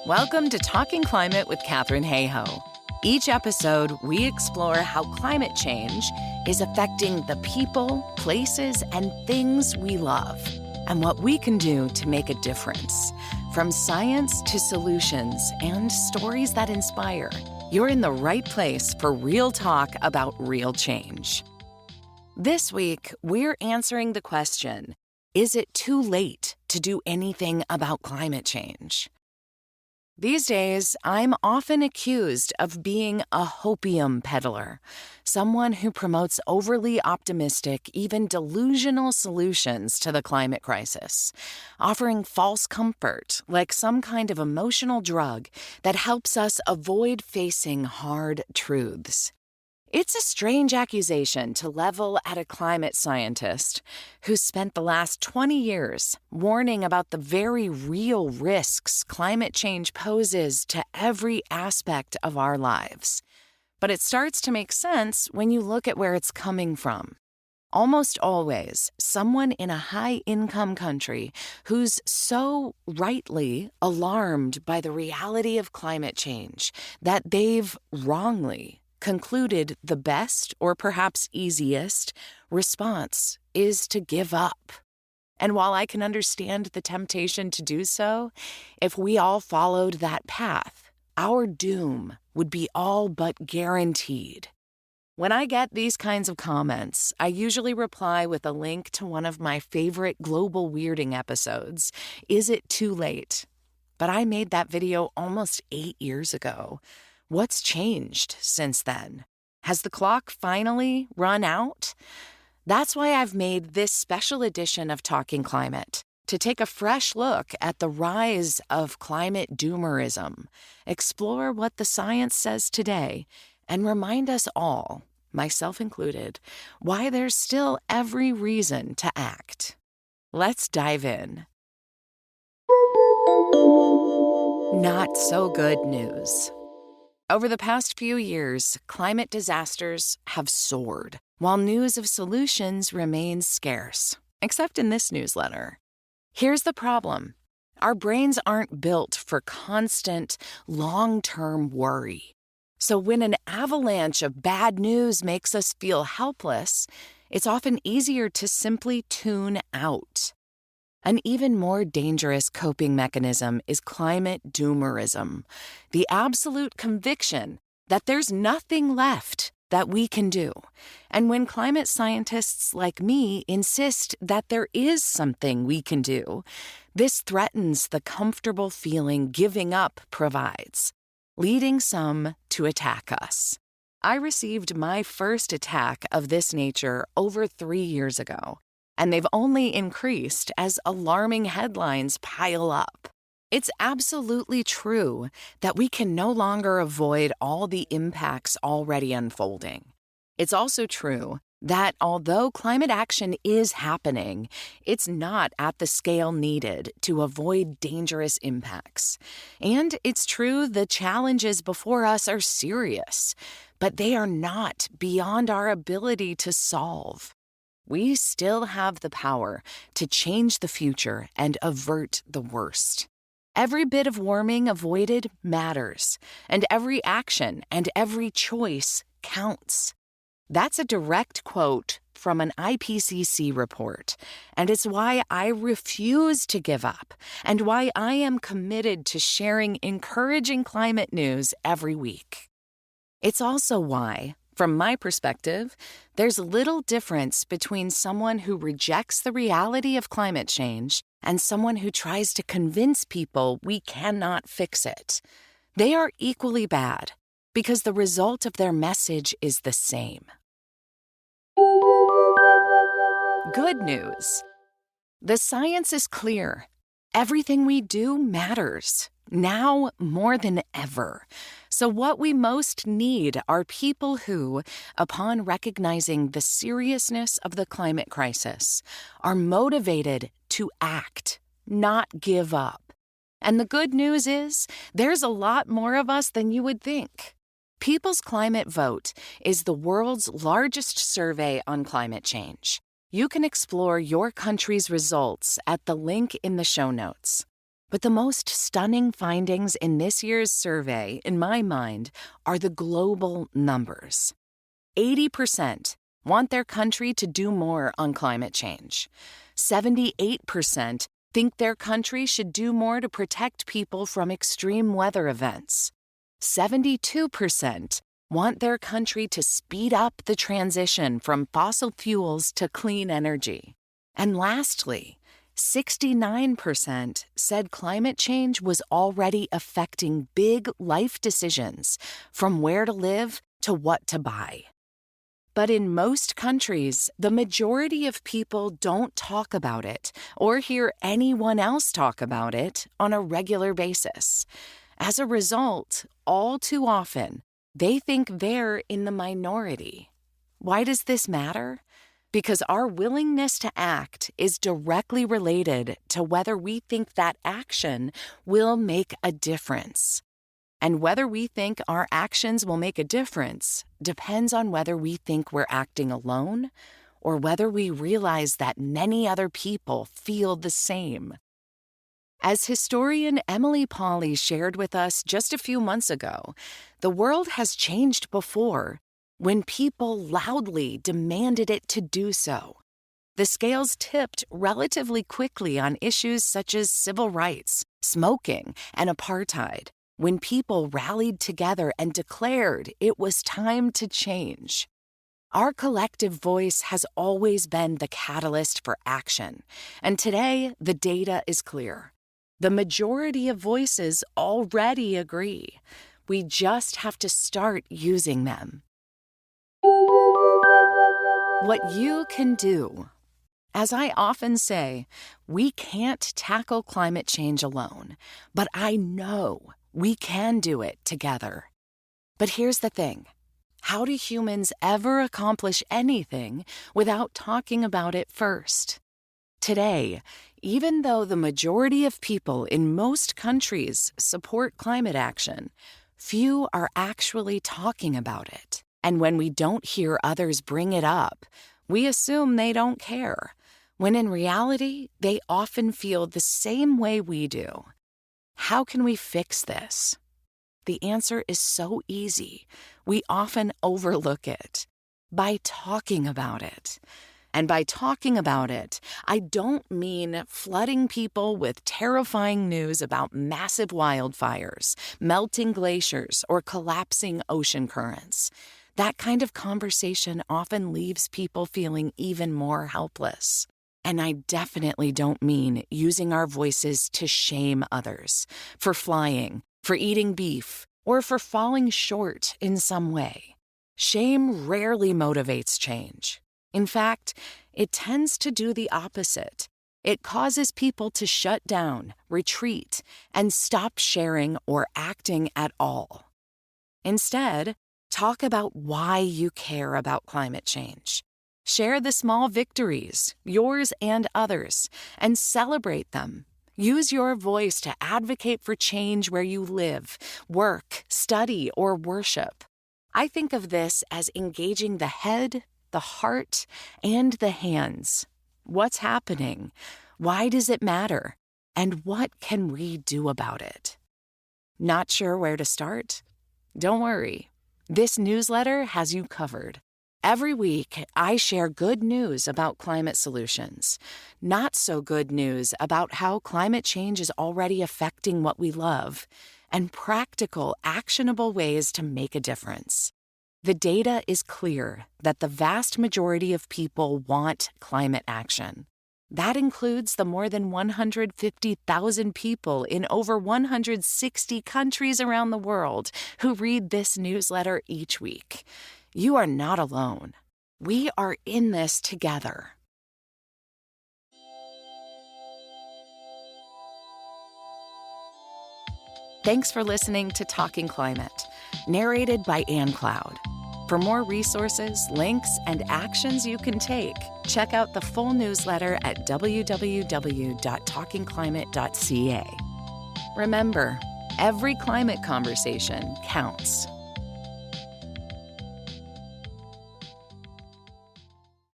Welcome to Talking Climate with Katherine Hayhoe. Each episode, we explore how climate change is affecting the people, places, and things we love, and what we can do to make a difference. From science to solutions and stories that inspire, you're in the right place for real talk about real change. This week, we're answering the question, is it too late to do anything about climate change? These days, I'm often accused of being a hopium peddler, someone who promotes overly optimistic, even delusional solutions to the climate crisis, offering false comfort like some kind of emotional drug that helps us avoid facing hard truths. It's a strange accusation to level at a climate scientist who spent the last 20 years warning about the very real risks climate change poses to every aspect of our lives. But it starts to make sense when you look at where it's coming from. Almost always, someone in a high-income country who's so rightly alarmed by the reality of climate change that they've wrongly concluded the best, or perhaps easiest, response is to give up. And while I can understand the temptation to do so, if we all followed that path, our doom would be all but guaranteed. When I get these kinds of comments, I usually reply with a link to one of my favorite global weirding episodes, Is It Too Late? But I made that video almost 8 years ago. What's changed since then? Has the clock finally run out? That's why I've made this special edition of Talking Climate, to take a fresh look at the rise of climate doomerism, explore what the science says today, and remind us all, myself included, why there's still every reason to act. Let's dive in. Not so good news. Over the past few years, climate disasters have soared, while news of solutions remains scarce, except in this newsletter. Here's the problem. Our brains aren't built for constant, long-term worry. So when an avalanche of bad news makes us feel helpless, it's often easier to simply tune out. An even more dangerous coping mechanism is climate doomerism, the absolute conviction that there's nothing left that we can do. And when climate scientists like me insist that there is something we can do, this threatens the comfortable feeling giving up provides, leading some to attack us. I received my first attack of this nature over 3 years ago, and they've only increased as alarming headlines pile up. It's absolutely true that we can no longer avoid all the impacts already unfolding. It's also true that although climate action is happening, it's not at the scale needed to avoid dangerous impacts. And it's true the challenges before us are serious, but they are not beyond our ability to solve. We still have the power to change the future and avert the worst. Every bit of warming avoided matters, and every action and every choice counts. That's a direct quote from an IPCC report, and it's why I refuse to give up, and why I am committed to sharing encouraging climate news every week. It's also why, from my perspective, there's little difference between someone who rejects the reality of climate change and someone who tries to convince people we cannot fix it. They are equally bad because the result of their message is the same. Good news. The science is clear. Everything we do matters, now more than ever. So what we most need are people who, upon recognizing the seriousness of the climate crisis, are motivated to act, not give up. And the good news is, there's a lot more of us than you would think. People's Climate Vote is the world's largest survey on climate change. You can explore your country's results at the link in the show notes. But the most stunning findings in this year's survey, in my mind, are the global numbers. 80% want their country to do more on climate change. 78% think their country should do more to protect people from extreme weather events. 72% want their country to speed up the transition from fossil fuels to clean energy. And lastly, 69% said climate change was already affecting big life decisions, from where to live to what to buy. But in most countries, the majority of people don't talk about it or hear anyone else talk about it on a regular basis. As a result, all too often, they think they're in the minority. Why does this matter? Because our willingness to act is directly related to whether we think that action will make a difference. And whether we think our actions will make a difference depends on whether we think we're acting alone or whether we realize that many other people feel the same. As historian Emily Pauley shared with us just a few months ago, the world has changed before when people loudly demanded it to do so. The scales tipped relatively quickly on issues such as civil rights, smoking, and apartheid, when people rallied together and declared it was time to change. Our collective voice has always been the catalyst for action, and today the data is clear. The majority of voices already agree. We just have to start using them. What you can do. As I often say, we can't tackle climate change alone, but I know we can do it together. But here's the thing. How do humans ever accomplish anything without talking about it first? Today, even though the majority of people in most countries support climate action, few are actually talking about it. And when we don't hear others bring it up, we assume they don't care, when in reality, they often feel the same way we do. How can we fix this? The answer is so easy. We often overlook it. By talking about it. And by talking about it, I don't mean flooding people with terrifying news about massive wildfires, melting glaciers, or collapsing ocean currents. That kind of conversation often leaves people feeling even more helpless. And I definitely don't mean using our voices to shame others for flying, for eating beef, or for falling short in some way. Shame rarely motivates change. In fact, it tends to do the opposite. It causes people to shut down, retreat, and stop sharing or acting at all. Instead, talk about why you care about climate change. Share the small victories, yours and others, and celebrate them. Use your voice to advocate for change where you live, work, study, or worship. I think of this as engaging the head, the heart, and the hands. What's happening? Why does it matter? And what can we do about it? Not sure where to start? Don't worry. This newsletter has you covered. Every week, I share good news about climate solutions, not so good news about how climate change is already affecting what we love, and practical, actionable ways to make a difference. The data is clear that the vast majority of people want climate action. That includes the more than 150,000 people in over 160 countries around the world who read this newsletter each week. You are not alone. We are in this together. Thanks for listening to Talking Climate, narrated by Ann Cloud. For more resources, links, and actions you can take, check out the full newsletter at www.talkingclimate.ca. Remember, every climate conversation counts.